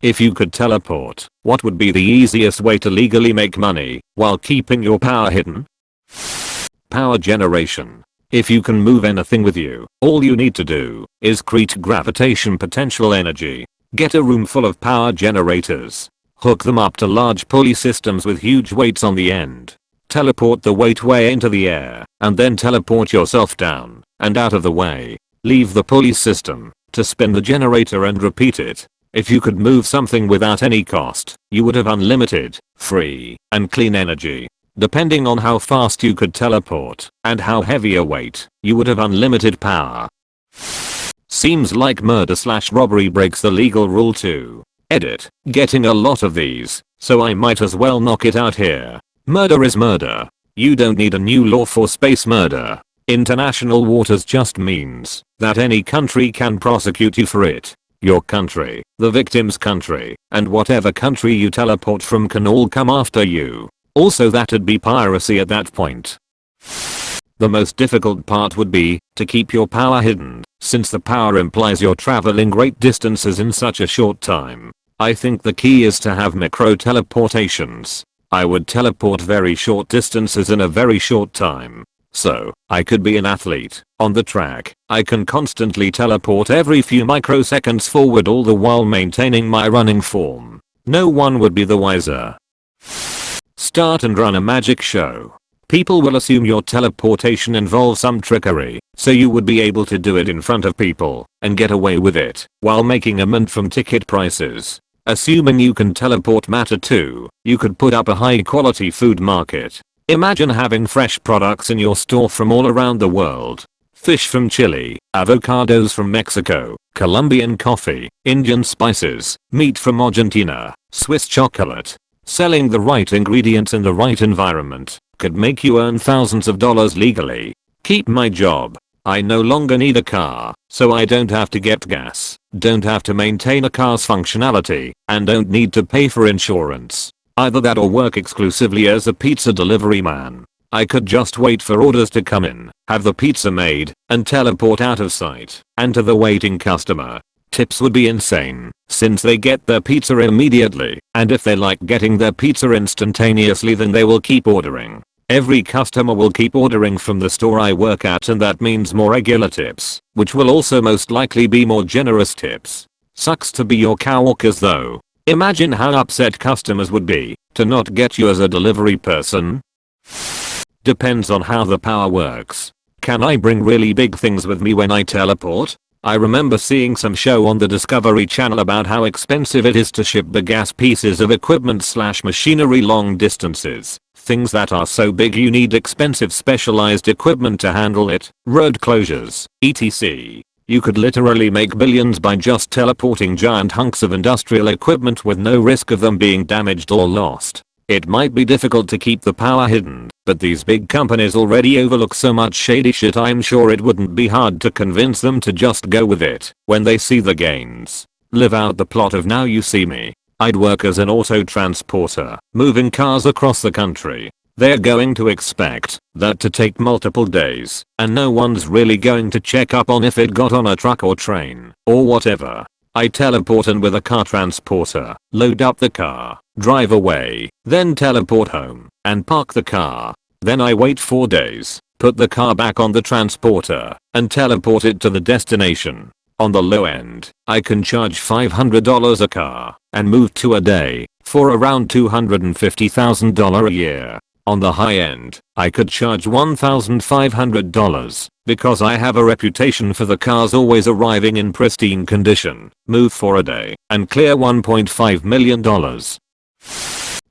If you could teleport, what would be the easiest way to legally make money while keeping your power hidden? Power generation. If you can move anything with you, all you need to do is create gravitation potential energy. Get a room full of power generators. Hook them up to large pulley systems with huge weights on the end. Teleport the weight way into the air, and then teleport yourself down and out of the way. Leave the pulley system to spin the generator and repeat it. If you could move something without any cost, you would have unlimited, free, and clean energy. Depending on how fast you could teleport and how heavy a weight, you would have unlimited power. Seems like murder/robbery breaks the legal rule too. Edit. Getting a lot of these, so I might as well knock it out here. Murder is murder. You don't need a new law for space murder. International waters just means that any country can prosecute you for it. Your country, the victim's country, and whatever country you teleport from can all come after you. Also, that'd be piracy at that point. The most difficult part would be to keep your power hidden, since the power implies you're traveling great distances in such a short time. I think the key is to have micro teleportations. I would teleport very short distances in a very short time. So, I could be an athlete on the track. I can constantly teleport every few microseconds forward, all the while maintaining my running form. No one would be the wiser. Start and run a magic show. People will assume your teleportation involves some trickery, so you would be able to do it in front of people and get away with it while making a mint from ticket prices. Assuming you can teleport matter too, you could put up a high quality food market. Imagine having fresh products in your store from all around the world. Fish from Chile, avocados from Mexico, Colombian coffee, Indian spices, meat from Argentina, Swiss chocolate. Selling the right ingredients in the right environment could make you earn thousands of dollars legally. Keep my job. I no longer need a car, so I don't have to get gas, don't have to maintain a car's functionality, and don't need to pay for insurance. Either that or work exclusively as a pizza delivery man. I could just wait for orders to come in, have the pizza made, and teleport out of sight and to the waiting customer. Tips would be insane, since they get their pizza immediately, and if they like getting their pizza instantaneously, then they will keep ordering. Every customer will keep ordering from the store I work at, and that means more regular tips, which will also most likely be more generous tips. Sucks to be your coworkers though. Imagine how upset customers would be to not get you as a delivery person. Depends on how the power works. Can I bring really big things with me when I teleport? I remember seeing some show on the Discovery Channel about how expensive it is to ship big ass pieces of equipment/machinery long distances. Things that are so big you need expensive specialized equipment to handle it, road closures, etc. You could literally make billions by just teleporting giant hunks of industrial equipment with no risk of them being damaged or lost. It might be difficult to keep the power hidden, but these big companies already overlook so much shady shit, I'm sure it wouldn't be hard to convince them to just go with it when they see the gains. Live out the plot of Now You See Me. I'd work as an auto transporter, moving cars across the country. They're going to expect that to take multiple days, and no one's really going to check up on if it got on a truck or train, or whatever. I teleport in with a car transporter, load up the car, drive away, then teleport home, and park the car. Then I wait 4 days, put the car back on the transporter, and teleport it to the destination. On the low end, I can charge $500 a car, and move 2 a day, for around $250,000 a year. On the high end, I could charge $1,500, because I have a reputation for the cars always arriving in pristine condition, move for a day, and clear $1.5 million.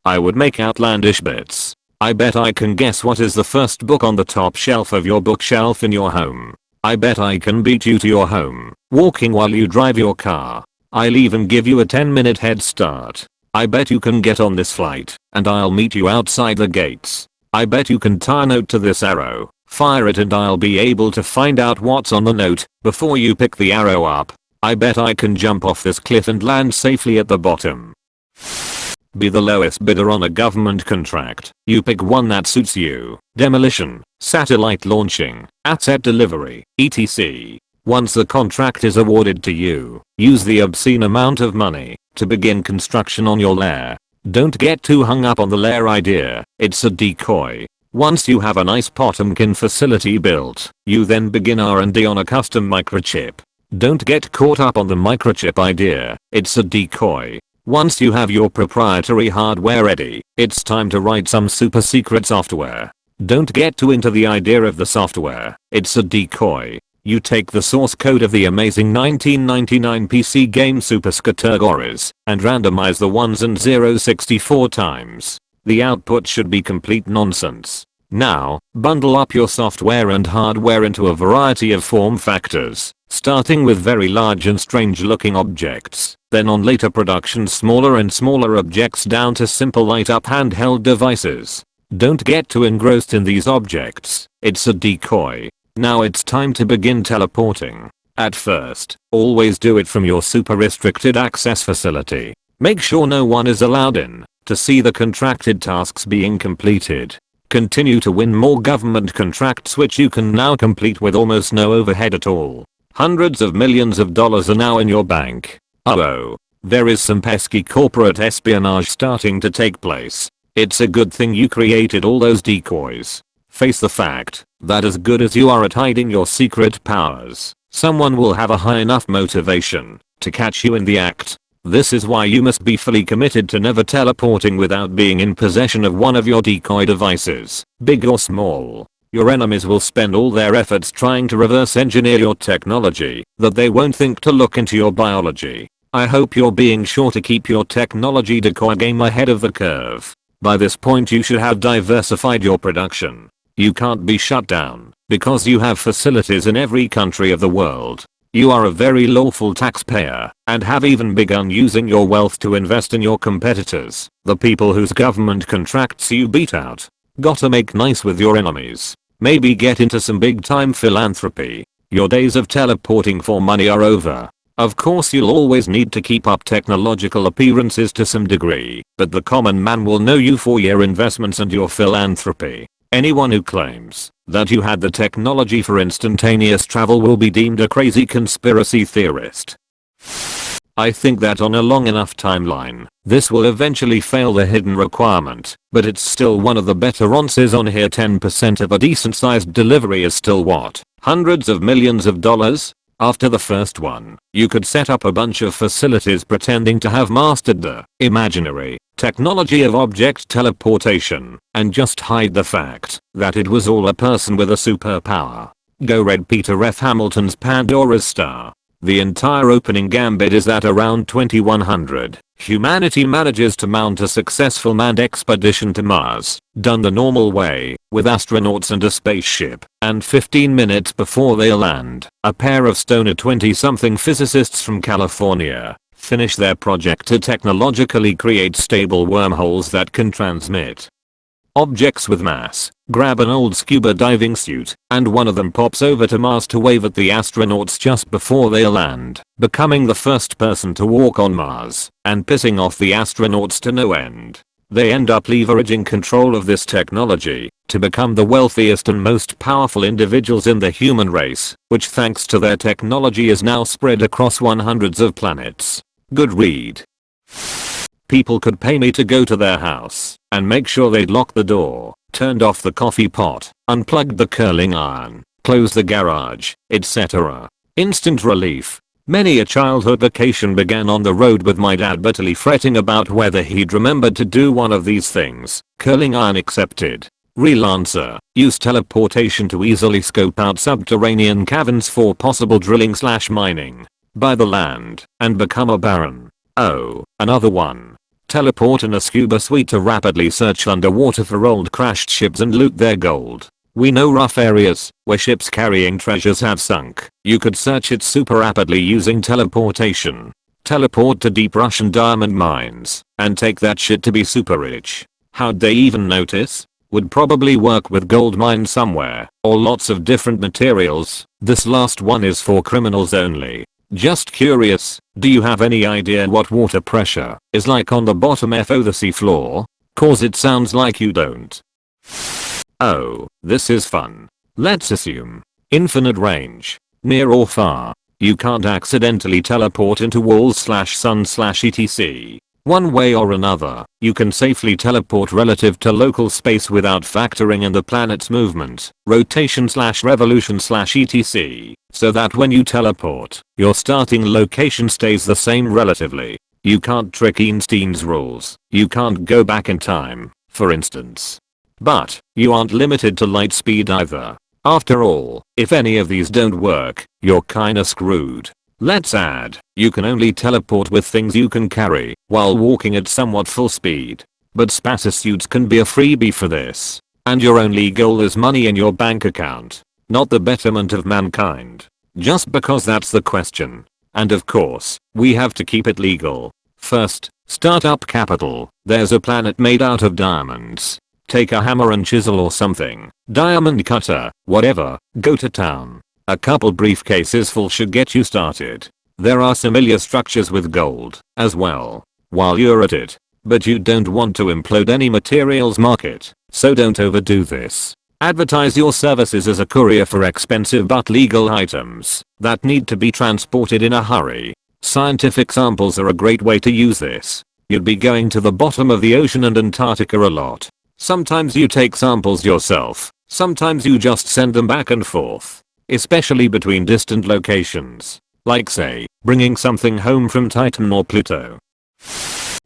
I would make outlandish bets. I bet I can guess what is the first book on the top shelf of your bookshelf in your home. I bet I can beat you to your home, walking while you drive your car. I'll even give you a 10-minute head start. I bet you can get on this flight, and I'll meet you outside the gates. I bet you can tie a note to this arrow, fire it, and I'll be able to find out what's on the note before you pick the arrow up. I bet I can jump off this cliff and land safely at the bottom. Be the lowest bidder on a government contract. You pick one that suits you. Demolition, satellite launching, asset delivery, etc. Once the contract is awarded to you, use the obscene amount of money to begin construction on your lair. Don't get too hung up on the lair idea, it's a decoy. Once you have a nice Potemkin facility built, you then begin R&D on a custom microchip. Don't get caught up on the microchip idea, it's a decoy. Once you have your proprietary hardware ready, it's time to write some super secret software. Don't get too into the idea of the software, it's a decoy. You take the source code of the amazing 1999 PC game Super Categories and randomize the ones and zeros 64 times. The output should be complete nonsense. Now, bundle up your software and hardware into a variety of form factors, starting with very large and strange looking objects, then on later productions smaller and smaller objects down to simple light up handheld devices. Don't get too engrossed in these objects, it's a decoy. Now it's time to begin teleporting. At first, always do it from your super restricted access facility. Make sure no one is allowed in to see the contracted tasks being completed. Continue to win more government contracts which you can now complete with almost no overhead at all. Hundreds of millions of dollars are now in your bank. Uh-oh. There is some pesky corporate espionage starting to take place. It's a good thing you created all those decoys. Face the fact that as good as you are at hiding your secret powers, someone will have a high enough motivation to catch you in the act. This is why you must be fully committed to never teleporting without being in possession of one of your decoy devices, big or small. Your enemies will spend all their efforts trying to reverse engineer your technology that they won't think to look into your biology. I hope you're being sure to keep your technology decoy game ahead of the curve. By this point you should have diversified your production. You can't be shut down because you have facilities in every country of the world. You are a very lawful taxpayer and have even begun using your wealth to invest in your competitors, the people whose government contracts you beat out. Gotta make nice with your enemies. Maybe get into some big time philanthropy. Your days of teleporting for money are over. Of course you'll always need to keep up technological appearances to some degree, but the common man will know you for your investments and your philanthropy. Anyone who claims that you had the technology for instantaneous travel will be deemed a crazy conspiracy theorist. I think that on a long enough timeline, this will eventually fail the hidden requirement, but it's still one of the better answers on here. 10% of a decent sized delivery is still what? Hundreds of millions of dollars? After the first one, you could set up a bunch of facilities pretending to have mastered the imaginary technology of object teleportation and just hide the fact that it was all a person with a superpower. Go read Peter F. Hamilton's Pandora's Star. The entire opening gambit is that around 2100, humanity manages to mount a successful manned expedition to Mars, done the normal way, with astronauts and a spaceship, and 15 minutes before they land, a pair of stoner 20-something physicists from California finish their project to technologically create stable wormholes that can transmit objects with mass, grab an old scuba diving suit, and one of them pops over to Mars to wave at the astronauts just before they land, becoming the first person to walk on Mars, and pissing off the astronauts to no end. They end up leveraging control of this technology to become the wealthiest and most powerful individuals in the human race, which thanks to their technology is now spread across hundreds of planets. Good read. People could pay me to go to their house and make sure they'd locked the door, turned off the coffee pot, unplugged the curling iron, closed the garage, etc. Instant relief. Many a childhood vacation began on the road with my dad bitterly fretting about whether he'd remembered to do one of these things. Curling iron accepted. Real answer. Use teleportation to easily scope out subterranean caverns for possible drilling/mining. Buy the land and become a baron. Oh, another one. Teleport in a scuba suite to rapidly search underwater for old crashed ships and loot their gold. We know rough areas where ships carrying treasures have sunk. You could search it super rapidly using teleportation. Teleport to deep Russian diamond mines and take that shit to be super rich. How'd they even notice? Would probably work with gold mines somewhere or lots of different materials. This last one is for criminals only. Just curious, do you have any idea what water pressure is like on the bottom of the sea floor? Cause it sounds like you don't. Oh, this is fun. Let's assume infinite range. near or far. You can't accidentally teleport into walls/sun/etc. One way or another, you can safely teleport relative to local space without factoring in the planet's movement, rotation/revolution/etc. So that when you teleport, your starting location stays the same relatively. You can't trick Einstein's rules. You can't go back in time, for instance. But, you aren't limited to light speed either. After all, if any of these don't work, you're kinda screwed. Let's add, you can only teleport with things you can carry, while walking at somewhat full speed. But spacesuits can be a freebie for this. And your only goal is money in your bank account, not the betterment of mankind. Just because that's the question. And of course, we have to keep it legal. First, startup capital. There's a planet made out of diamonds. Take a hammer and chisel or something, diamond cutter, whatever, go to town. A couple briefcases full should get you started. There are similar structures with gold, as well, while you're at it. But you don't want to implode any materials market, so don't overdo this. Advertise your services as a courier for expensive but legal items that need to be transported in a hurry. Scientific samples are a great way to use this. You'd be going to the bottom of the ocean and Antarctica a lot. Sometimes you take samples yourself, sometimes you just send them back and forth. Especially between distant locations. Like say, bringing something home from Titan or Pluto.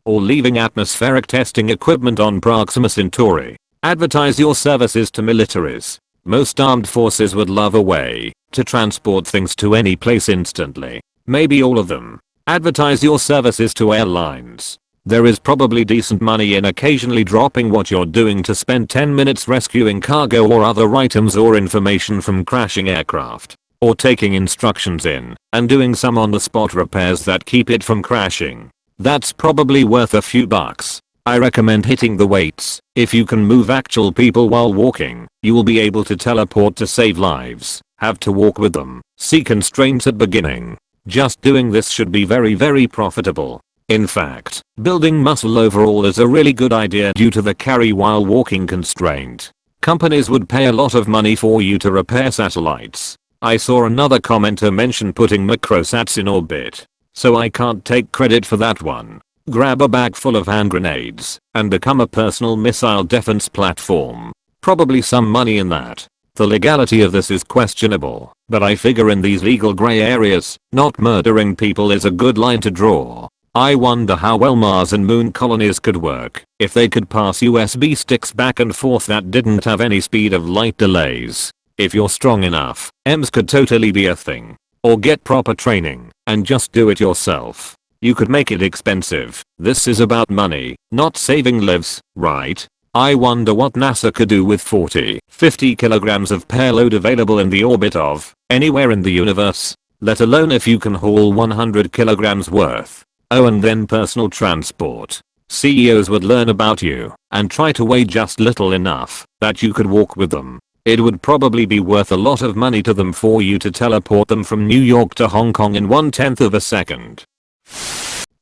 Or leaving atmospheric testing equipment on Proxima Centauri. Advertise your services to militaries. Most armed forces would love a way to transport things to any place instantly. Maybe all of them. Advertise your services to airlines. There is probably decent money in occasionally dropping what you're doing to spend 10 minutes rescuing cargo or other items or information from crashing aircraft. Or taking instructions in and doing some on the spot repairs that keep it from crashing. That's probably worth a few bucks. I recommend hitting the weights. If you can move actual people while walking, you will be able to teleport to save lives. Have to walk with them. See constraints at beginning. Just doing this should be very profitable. In fact, building muscle overall is a really good idea due to the carry while walking constraint. Companies would pay a lot of money for you to repair satellites. I saw another commenter mention putting microsats in orbit. So I can't take credit for that one. Grab a bag full of hand grenades and become a personal missile defense platform. Probably some money in that. The legality of this is questionable, but I figure in these legal gray areas, not murdering people is a good line to draw. I wonder how well Mars and Moon colonies could work if they could pass USB sticks back and forth that didn't have any speed of light delays. If you're strong enough, EMS could totally be a thing. Or get proper training and just do it yourself. You could make it expensive. This is about money, not saving lives, right? I wonder what NASA could do with 40-50 kilograms of payload available in the orbit of anywhere in the universe. Let alone if you can haul 100 kilograms worth. Oh, and then personal transport. CEOs would learn about you and try to weigh just little enough that you could walk with them. It would probably be worth a lot of money to them for you to teleport them from New York to Hong Kong in 1/10 of a second.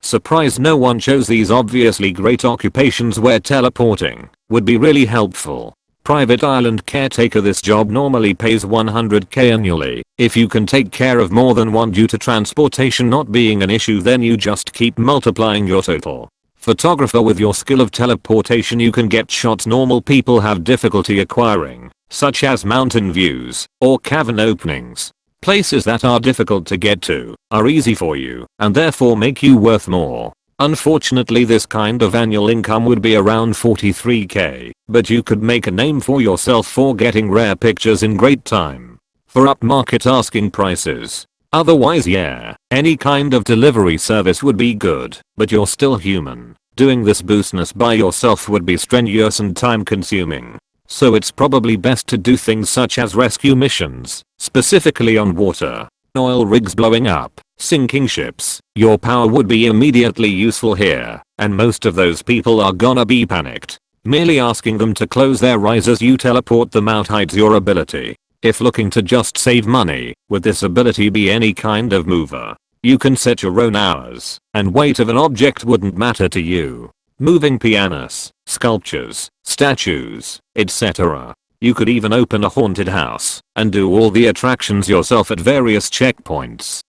Surprised no one chose these obviously great occupations where teleporting would be really helpful. Private island caretaker. This job normally pays 100k annually. If you can take care of more than one due to transportation not being an issue, then you just keep multiplying your total. Photographer. With your skill of teleportation you can get shots normal people have difficulty acquiring, such as mountain views or cavern openings. Places that are difficult to get to are easy for you and therefore make you worth more. Unfortunately, this kind of annual income would be around 43k, but you could make a name for yourself for getting rare pictures in great time for upmarket asking prices. Otherwise, yeah, any kind of delivery service would be good, but you're still human. Doing this business by yourself would be strenuous and time consuming. So it's probably best to do things such as rescue missions, specifically on water. Oil rigs blowing up, sinking ships. Your power would be immediately useful here, and most of those people are gonna be panicked. Merely asking them to close their eyes as you teleport them out hides your ability. If looking to just save money, would this ability be any kind of mover? You can set your own hours, and weight of an object wouldn't matter to you. Moving pianos, sculptures, statues, etc. You could even open a haunted house and do all the attractions yourself at various checkpoints.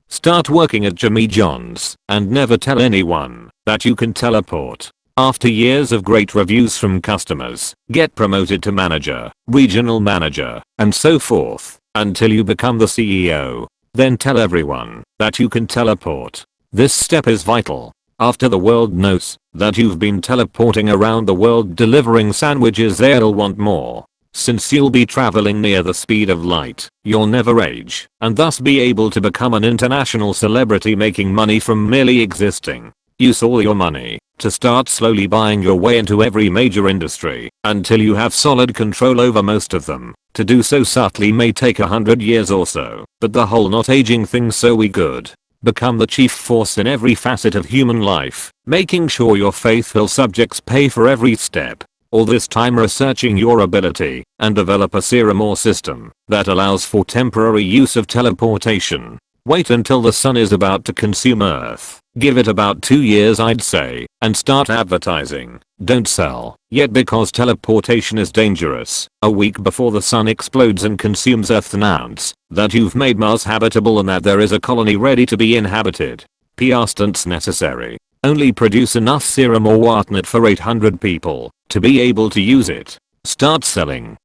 Start working at Jimmy John's and never tell anyone that you can teleport. After years of great reviews from customers, get promoted to manager, regional manager, and so forth until you become the CEO. Then tell everyone that you can teleport. This step is vital. After the world knows that you've been teleporting around the world delivering sandwiches, they'll want more. Since you'll be traveling near the speed of light, you'll never age, and thus be able to become an international celebrity making money from merely existing. Use all your money to start slowly buying your way into every major industry until you have solid control over most of them. To do so subtly may take 100 years or so, but the whole not aging thing's so we good. Become the chief force in every facet of human life, making sure your faithful subjects pay for every step. All this time researching your ability and develop a serum or system that allows for temporary use of teleportation. Wait until the sun is about to consume Earth. Give it about 2 years I'd say, and start advertising. Don't sell yet because teleportation is dangerous. A week before the sun explodes and consumes Earth, announce that you've made Mars habitable and that there is a colony ready to be inhabited. PR stunts necessary. Only produce enough serum or whatnot for 800 people to be able to use it. Start selling.